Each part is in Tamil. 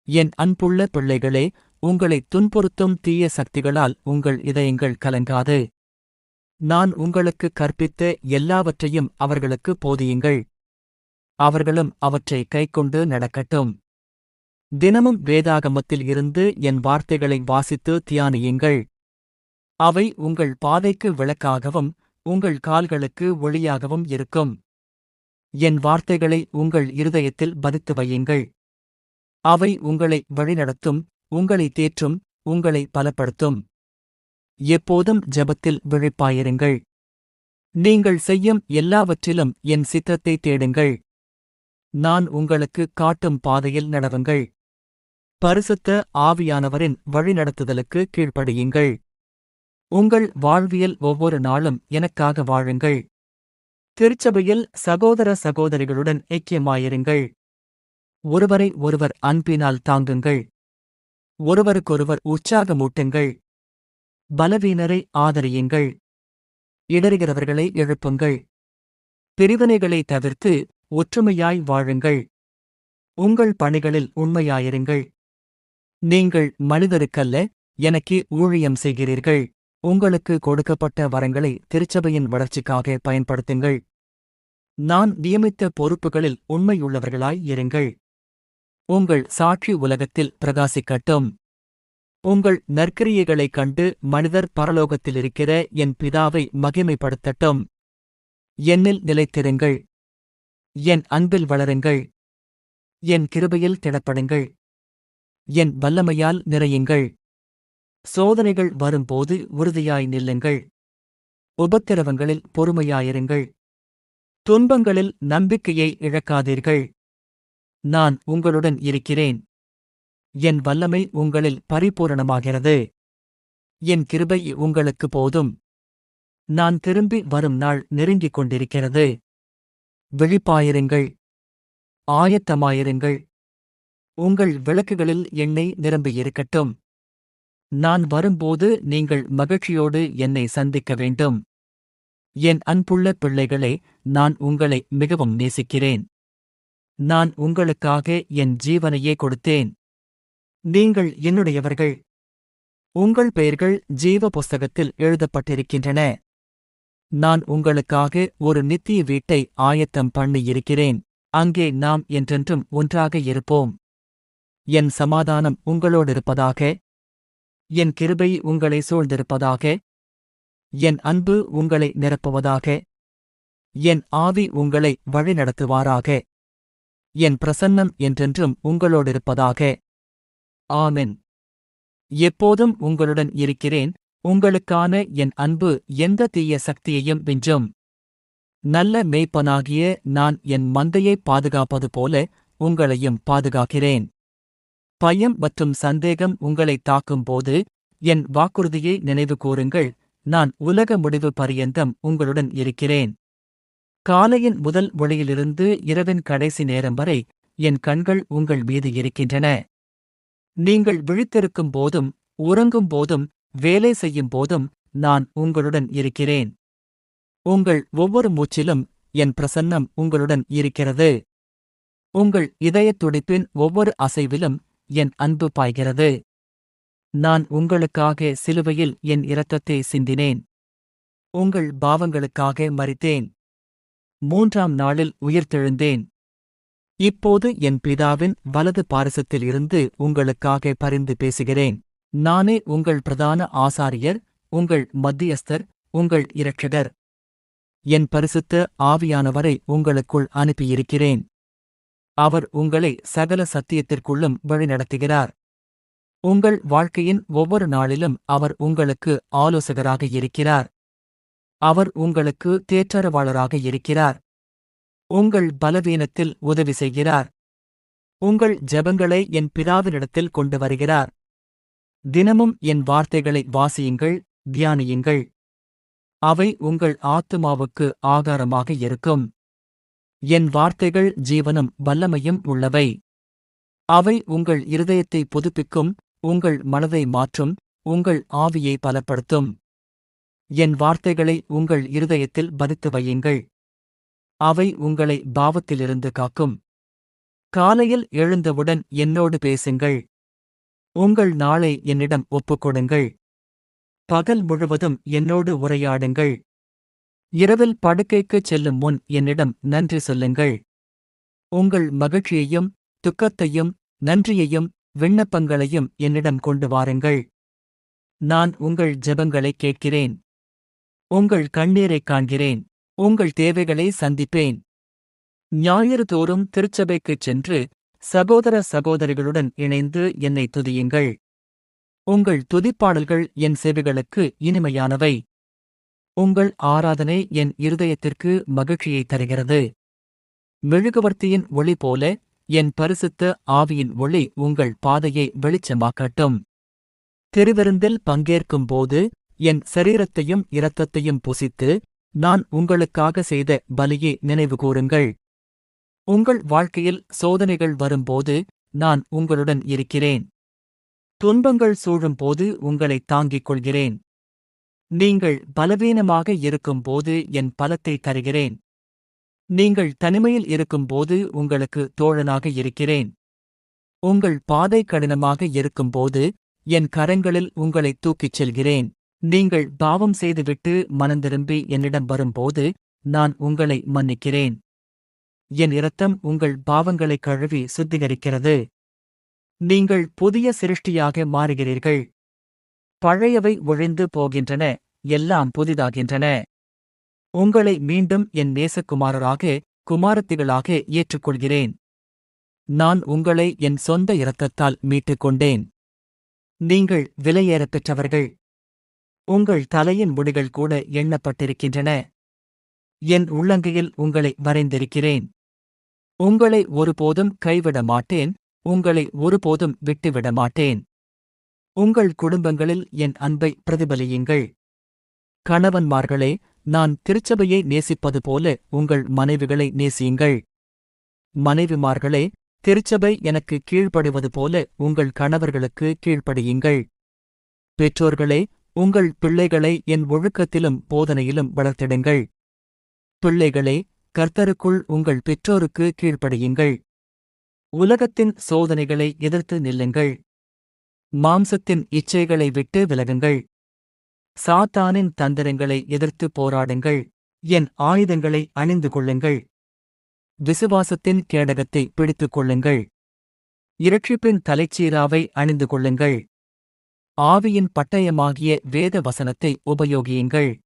என் அன்புள்ள பிள்ளைகளே, உங்களைத் துன்புறுத்தும் தீய சக்திகளால் உங்கள் இதயங்கள் கலங்காது. நான் உங்களுக்குக் கற்பித்த எல்லாவற்றையும் அவர்களுக்கு போதியுங்கள். அவர்களும் அவற்றை கைக்கொண்டு நடக்கட்டும். தினமும் வேதாகமத்தில் இருந்து என் வார்த்தைகளை வாசித்து தியானியுங்கள். அவை உங்கள் பாதைக்கு விளக்காகவும் உங்கள் கால்களுக்கு ஒளியாகவும் இருக்கும். என் வார்த்தைகளை உங்கள் இருதயத்தில் பதித்து வையுங்கள். அவை உங்களை வழிநடத்தும், உங்களை தேற்றும், உங்களை பலப்படுத்தும். எப்போதும் ஜெபத்தில் விழிப்பாயிருங்கள். நீங்கள் செய்யும் எல்லாவற்றிலும் என் சித்தத்தை தேடுங்கள். நான் உங்களுக்கு காட்டும் பாதையில் நடவுங்கள். பரிசுத்த ஆவியானவரின் வழிநடத்துதலுக்கு கீழ்ப்படியுங்கள். உங்கள் வாழ்வியல் ஒவ்வொரு நாளும் எனக்காக வாழுங்கள். திருச்சபையில் சகோதர சகோதரிகளுடன் ஐக்கியமாயிருங்கள். ஒருவரை ஒருவர் அன்பினால் தாங்குங்கள். ஒருவருக்கொருவர் உற்சாகமூட்டுங்கள். பலவீனரை ஆதரியுங்கள். இடறுகிறவர்களை எழுப்புங்கள். பிரிவினைகளை தவிர்த்து ஒற்றுமையாய் வாழுங்கள். உங்கள் பணிகளில் உண்மையாயிருங்கள். நீங்கள் மனிதருக்கல்ல, எனக்கு ஊழியம் செய்கிறீர்கள். உங்களுக்கு கொடுக்கப்பட்ட வரங்களை திருச்சபையின் வளர்ச்சிக்காக பயன்படுத்துங்கள். நான் நியமித்த பொறுப்புகளில் உண்மையுள்ளவர்களாய் இருங்கள். உங்கள் சாட்சி உலகத்தில் பிரகாசிக்கட்டும். உங்கள் நற்கிரியைகளைக் கண்டு மனிதர் பரலோகத்திலிருக்கிற என் பிதாவை மகிமைப்படுத்தட்டும். என்னில் நிலைத்திருங்கள். என் அன்பில் வளருங்கள். என் கிருபையில் திடப்படுங்கள். என் வல்லமையால் நிறையுங்கள். சோதனைகள் வரும்போது உறுதியாய் நில்லுங்கள். உபத்திரவங்களில் பொறுமையாயிருங்கள். துன்பங்களில் நம்பிக்கையை இழக்காதீர்கள். நான் உங்களுடன் இருக்கிறேன். என் வல்லமை உங்களில் பரிபூரணமாகிறது. என் கிருபை உங்களுக்கு போதும். நான் திரும்பி வரும் நாள் நெருங்கிக் கொண்டிருக்கிறது. விழிப்பாயிருங்கள். ஆயத்தமாயிருங்கள். உங்கள் விளக்குகளில் எண்ணெய் நிரம்பியிருக்கட்டும். நான் வரும்போது நீங்கள் மகிழ்ச்சியோடு என்னை சந்திக்க வேண்டும். என் அன்புள்ள பிள்ளைகளே, நான் உங்களை மிகவும் நேசிக்கிறேன். நான் உங்களுக்காக என் ஜீவனையே கொடுத்தேன். நீங்கள் என்னுடையவர்கள். உங்கள் பெயர்கள் ஜீவ புஸ்தகத்தில் எழுதப்பட்டிருக்கின்றன. நான் உங்களுக்காக ஒரு நித்திய வீட்டை ஆயத்தம் பண்ணியிருக்கிறேன். அங்கே நாம் என்றென்றும் ஒன்றாக இருப்போம். என் சமாதானம் உங்களோடிருப்பதாக. என் கிருபை உங்களை சூழ்ந்திருப்பதாக. என் அன்பு உங்களை நிரப்புவதாக. என் ஆவி உங்களை வழிநடத்துவாராக. என் பிரசன்னம் என்றென்றும் உங்களோடிருப்பதாக. ஆமென். எப்போதும் உங்களுடன் இருக்கிறேன். உங்களுக்கான என் அன்பு எந்த தீய சக்தியையும் விஞ்சும். நல்ல மேய்ப்பனாகிய நான் என் மந்தையை பாதுகாப்பது போல உங்களையும் பாதுகாக்கிறேன். பயம் மற்றும் சந்தேகம் உங்களை தாக்கும்போது என் வாக்குறுதியை நினைவு கூறுங்கள். நான் உலக முடிவு பரியந்தம் உங்களுடன் இருக்கிறேன். காலையின் முதல் ஒளியிலிருந்து இரவின் கடைசி நேரம் வரை என் கண்கள் உங்கள் மீது இருக்கின்றன. நீங்கள் விழித்திருக்கும் போதும் உறங்கும் போதும் வேலை செய்யும் போதும் நான் உங்களுடன் இருக்கிறேன். உங்கள் ஒவ்வொரு மூச்சிலும் என் பிரசன்னம் உங்களுடன் இருக்கிறது. உங்கள் இதயத் துடிப்பின் ஒவ்வொரு அசைவிலும் என் அன்பு பாய்கிறது. நான் உங்களுக்காக சிலுவையில் என் இரத்தத்தை சிந்தினேன். உங்கள் பாவங்களுக்காக மரித்தேன். 3ஆம் நாளில் உயிர்த்தெழுந்தேன். இப்போது என் பிதாவின் வலது பாரிசத்தில் இருந்து உங்களுக்காக பரிந்து பேசுகிறேன். நானே உங்கள் பிரதான ஆசாரியர், உங்கள் மத்தியஸ்தர், உங்கள் இரட்சகர். என் பரிசுத்த ஆவியானவரை உங்களுக்குள் அனுப்பியிருக்கிறேன். அவர் உங்களை சகல சத்தியத்திற்குள்ளும் வழிநடத்துகிறார். உங்கள் வாழ்க்கையின் ஒவ்வொரு நாளிலும் அவர் உங்களுக்கு ஆலோசகராக இருக்கிறார். அவர் உங்களுக்கு தேற்றரவாளராக இருக்கிறார். உங்கள் பலவீனத்தில் உதவி செய்கிறார். உங்கள் ஜெபங்களை என் பிதாவினிடத்தில் கொண்டு வருகிறார். தினமும் என் வார்த்தைகளை வாசியுங்கள், தியானியுங்கள். அவை உங்கள் ஆத்துமாவுக்கு ஆகாரமாக இருக்கும். என் வார்த்தைகள் ஜீவனும் வல்லமையும் உள்ளவை. அவை உங்கள் இருதயத்தை புதுப்பிக்கும், உங்கள் மனதை மாற்றும், உங்கள் ஆவியை பலப்படுத்தும். என் வார்த்தைகளை உங்கள் இருதயத்தில் பதித்து வையுங்கள். அவை உங்களை பாவத்திலிருந்து காக்கும். காலையில் எழுந்தவுடன் என்னோடு பேசுங்கள். உங்கள் நாளை என்னிடம் ஒப்புக்கொடுங்கள். பகல் முழுவதும் என்னோடு உரையாடுங்கள். இரவில் படுக்கைக்குச் செல்லும் முன் என்னிடம் நன்றி சொல்லுங்கள். உங்கள் மகிழ்ச்சியையும் துக்கத்தையும் நன்றியையும் விண்ணப்பங்களையும் என்னிடம் கொண்டு வாருங்கள். நான் உங்கள் ஜெபங்களைக் கேட்கிறேன். உங்கள் கண்ணீரைக் காண்கிறேன். உங்கள் தேவைகளை சந்திப்பேன். ஞாயிறு தோறும் திருச்சபைக்குச் சென்று சகோதர சகோதரிகளுடன் இணைந்து என்னை துதியுங்கள். உங்கள் துதிப்பாடல்கள் என் செவிகளுக்கு இனிமையானவை. உங்கள் ஆராதனை என் இருதயத்திற்கு மகிழ்ச்சியை தருகிறது. மெழுகுவர்த்தியின் ஒளி போல என் பரிசுத்த ஆவியின் ஒளி உங்கள் பாதையை வெளிச்சமாக்கட்டும். திருவிருந்தில் பங்கேற்கும் போது என் சரீரத்தையும் இரத்தத்தையும் புசித்து நான் உங்களுக்காக செய்த பலியை நினைவுகூருங்கள். உங்கள் வாழ்க்கையில் சோதனைகள் வரும்போது நான் உங்களுடன் இருக்கிறேன். துன்பங்கள் சூழும்போது உங்களை தாங்கிக் கொள்கிறேன். நீங்கள் பலவீனமாக இருக்கும்போது என் பலத்தை தருகிறேன். நீங்கள் தனிமையில் இருக்கும்போது உங்களுக்கு தோழனாக இருக்கிறேன். உங்கள் பாதை கடினமாக இருக்கும்போது என் கரங்களில் உங்களை தூக்கிச் செல்கிறேன். நீங்கள் பாவம் செய்துவிட்டு மனந்திரும்பி என்னிடம் வரும்போது நான் உங்களை மன்னிக்கிறேன். என் இரத்தம் உங்கள் பாவங்களைக் கழுவி சுத்திகரிக்கிறது. நீங்கள் புதிய சிருஷ்டியாக மாறுகிறீர்கள். பழையவை ஒழிந்து போகின்றன, எல்லாம் புதிதாகின்றன. உங்களை மீண்டும் என் நேசகுமாரராக குமாரத்திகளாக ஏற்றுக்கொள்கிறேன். நான் உங்களை என் சொந்த இரத்தத்தால் மீட்டுக் கொண்டேன். நீங்கள் விலையேறப் பெற்றவர்கள். உங்கள் தலையின் முடிகள் கூட எண்ணப்பட்டிருக்கின்றன. என் உள்ளங்கையில் உங்களை வரைந்திருக்கிறேன். உங்களை ஒருபோதும் கைவிட மாட்டேன். உங்களை ஒருபோதும் விட்டுவிட மாட்டேன். உங்கள் குடும்பங்களில் என் அன்பை பிரதிபலியுங்கள். கணவன்மார்களே, நான் திருச்சபையை நேசிப்பது போல உங்கள் மனைவிகளை நேசியுங்கள். மனைவிமார்களே, திருச்சபை எனக்கு கீழ்ப்படிவது போல உங்கள் கணவர்களுக்கு கீழ்ப்படியுங்கள். பெற்றோர்களே, உங்கள் பிள்ளைகளை என் ஒழுக்கத்திலும் போதனையிலும் வளர்த்திடுங்கள். பிள்ளைகளே, கர்த்தருக்குள் உங்கள் பெற்றோருக்கு கீழ்ப்படியுங்கள். உலகத்தின் சோதனைகளை எதிர்த்து நில்லுங்கள். மாம்சத்தின் இச்சைகளை விட்டு விலகுங்கள். சாத்தானின் தந்திரங்களை எதிர்த்து போராடுங்கள். என் ஆயுதங்களை அணிந்து கொள்ளுங்கள். விசுவாசத்தின் கேடகத்தை பிடித்துக் கொள்ளுங்கள். இரட்சிப்பின் தலைச்சீராவை அணிந்து கொள்ளுங்கள். ஆவியின் பட்டயமாகிய வேத வசனத்தை உபயோகியுங்கள்.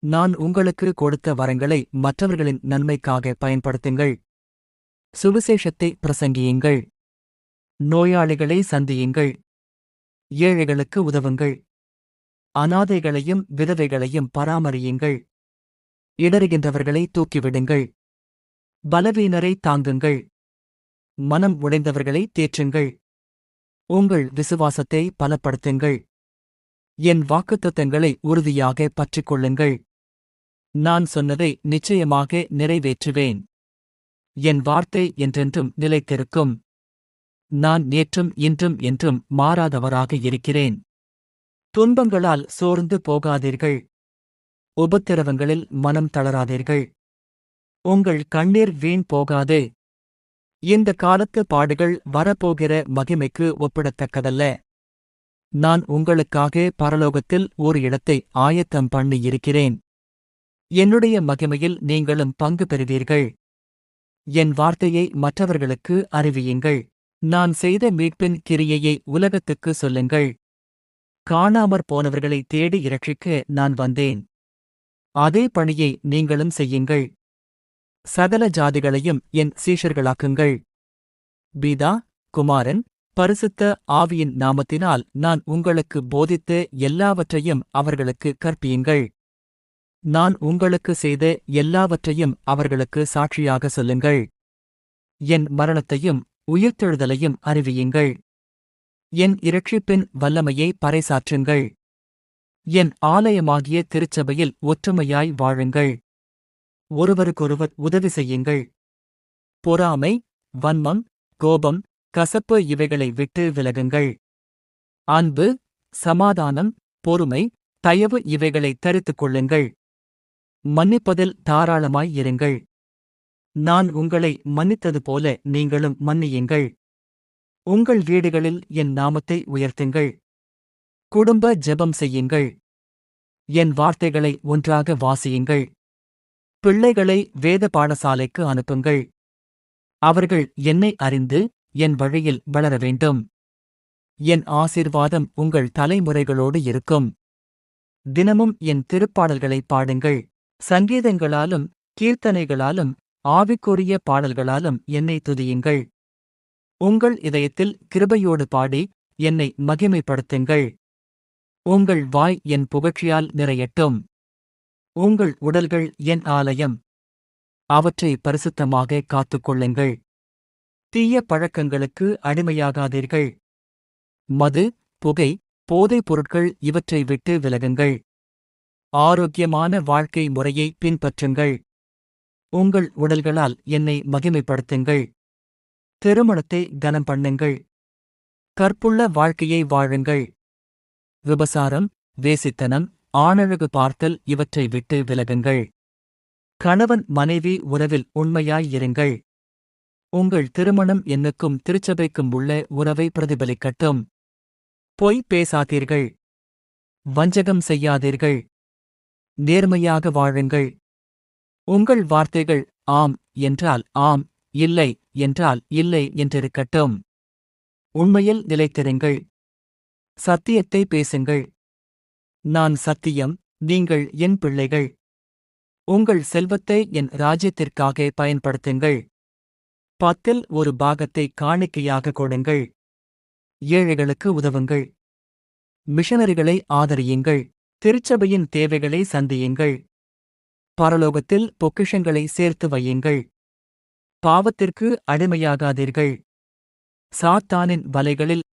நான் உங்களுக்கு கொடுத்த வரங்களை மற்றவர்களின் நன்மைக்காக பயன்படுத்துங்கள். சுவிசேஷத்தை பிரசங்கியுங்கள். நோயாளிகளை சந்தியுங்கள். ஏழைகளுக்கு உதவுங்கள். அநாதைகளையும் விதவைகளையும் பராமரியுங்கள். இடறுகின்றவர்களை தூக்கிவிடுங்கள். பலவீனரை தாங்குங்கள். மனம் உடைந்தவர்களை தேற்றுங்கள். உங்கள் விசுவாசத்தை பலப்படுத்துங்கள். என் வாக்குத்தத்தங்களை உறுதியாக பற்றிக் கொள்ளுங்கள். நான் சொன்னதை நிச்சயமாக நிறைவேற்றுவேன். என் வார்த்தை என்றென்றும் நிலைத்திருக்கும். நான் நேற்றும் இன்றும் என்றும் மாறாதவராக இருக்கிறேன். துன்பங்களால் சோர்ந்து போகாதீர்கள். உபத்திரவங்களில் மனம் தளராதீர்கள். உங்கள் கண்ணீர் வீண் போகாது. இந்த காலத்து பாடுகள் வரப்போகிற மகிமைக்கு ஒப்பிடத்தக்கதல்ல. நான் உங்களுக்காக பரலோகத்தில் ஒரு இடத்தை ஆயத்தம் பண்ணியிருக்கிறேன். என்னுடைய மகிமையில் நீங்களும் பங்கு பெறுவீர்கள். என் வார்த்தையை மற்றவர்களுக்கு அறிவியுங்கள். நான் செய்த மீட்பின் கிரியையை உலகத்துக்கு சொல்லுங்கள். காணாமற் போனவர்களை தேடி இரட்சிக்க நான் வந்தேன். அதே பணியை நீங்களும் செய்யுங்கள். சகல ஜாதிகளையும் என் சீஷர்களாக்குங்கள். பிதா, குமாரன், பரிசுத்த ஆவியின் நாமத்தினால் நான் உங்களுக்கு போதித்த எல்லாவற்றையும் அவர்களுக்கு கற்பியுங்கள். நான் உங்களுக்கு செய்த எல்லாவற்றையும் அவர்களுக்கு சாட்சியாக சொல்லுங்கள். என் மரணத்தையும் உயிர்த்தெழுதலையும் அறிவியுங்கள். என் இரட்சிப்பின் வல்லமையை பறைசாற்றுங்கள். என் ஆலயமாகிய திருச்சபையில் ஒற்றுமையாய் வாழுங்கள். ஒருவருக்கொருவர் உதவி செய்யுங்கள். பொறாமை, வன்மம், கோபம், கசப்பு இவைகளை விட்டு விலகுங்கள். அன்பு, சமாதானம், பொறுமை, தயவு இவைகளை தரித்துக் கொள்ளுங்கள். மன்னிப்பதில் தாராளமாய் இருங்கள். நான் உங்களை மன்னித்தது போல நீங்களும் மன்னியுங்கள். உங்கள் வீடுகளில் என் நாமத்தை உயர்த்துங்கள். குடும்ப ஜெபம் செய்யுங்கள். என் வார்த்தைகளை ஒன்றாக வாசியுங்கள். பிள்ளைகளை வேத பாடசாலைக்கு அனுப்புங்கள். அவர்கள் என்னை அறிந்து என் வழியில் வளர வேண்டும். என் ஆசீர்வாதம் உங்கள் தலைமுறைகளோடு இருக்கும். தினமும் என் திருப்பாடல்களை பாடுங்கள். சங்கீதங்களாலும் கீர்த்தனைகளாலும் ஆவிக்குரிய பாடல்களாலும் என்னை துதியுங்கள். உங்கள் இதயத்தில் கிருபையோடு பாடி என்னை மகிமைப்படுத்துங்கள். உங்கள் வாய் என் புகழ்ச்சியால் நிறையட்டும். உங்கள் உடல்கள் என் ஆலயம். அவற்றை பரிசுத்தமாக காத்துக்கொள்ளுங்கள். தீய பழக்கங்களுக்கு அடிமையாகாதீர்கள். மது, புகை, போதைப் பொருட்கள் இவற்றை விட்டு விலகுங்கள். ஆரோக்கியமான வாழ்க்கை முறையை பின்பற்றுங்கள். உங்கள் உடல்களால் என்னை மகிமைப்படுத்துங்கள். திருமணத்தை கனம் பண்ணுங்கள். கற்புள்ள வாழ்க்கையை வாழுங்கள். விபசாரம், வேசித்தனம், ஆணழகு பார்த்தல் இவற்றை விட்டு விலகுங்கள். கணவன் மனைவி உறவில் உண்மையாயிருங்கள். உங்கள் திருமணம் என்னுக்கும் திருச்சபைக்கும் உள்ள உறவை பிரதிபலிக்கட்டும். பொய் பேசாதீர்கள். வஞ்சகம் செய்யாதீர்கள். நேர்மையாக வாழுங்கள். உங்கள் வார்த்தைகள் ஆம் என்றால் ஆம், இல்லை என்றால் இல்லை என்றிருக்கட்டும். உண்மையில் நிலைத்திருங்கள். சத்தியத்தை பேசுங்கள். நான் சத்தியம், நீங்கள் என் பிள்ளைகள். உங்கள் செல்வத்தை என் ராஜ்யத்திற்காக பயன்படுத்துங்கள். 10 ஒரு பாகத்தை காணிக்கையாக கொடுங்கள். ஏழைகளுக்கு உதவுங்கள். மிஷனரிகளை ஆதரியுங்கள். திருச்சபையின் தேவைகளை சந்தியுங்கள். பரலோகத்தில் பொக்கிஷங்களை சேர்த்து வையுங்கள். பாவத்திற்கு அடிமையாகாதீர்கள். சாத்தானின் வலைகளில்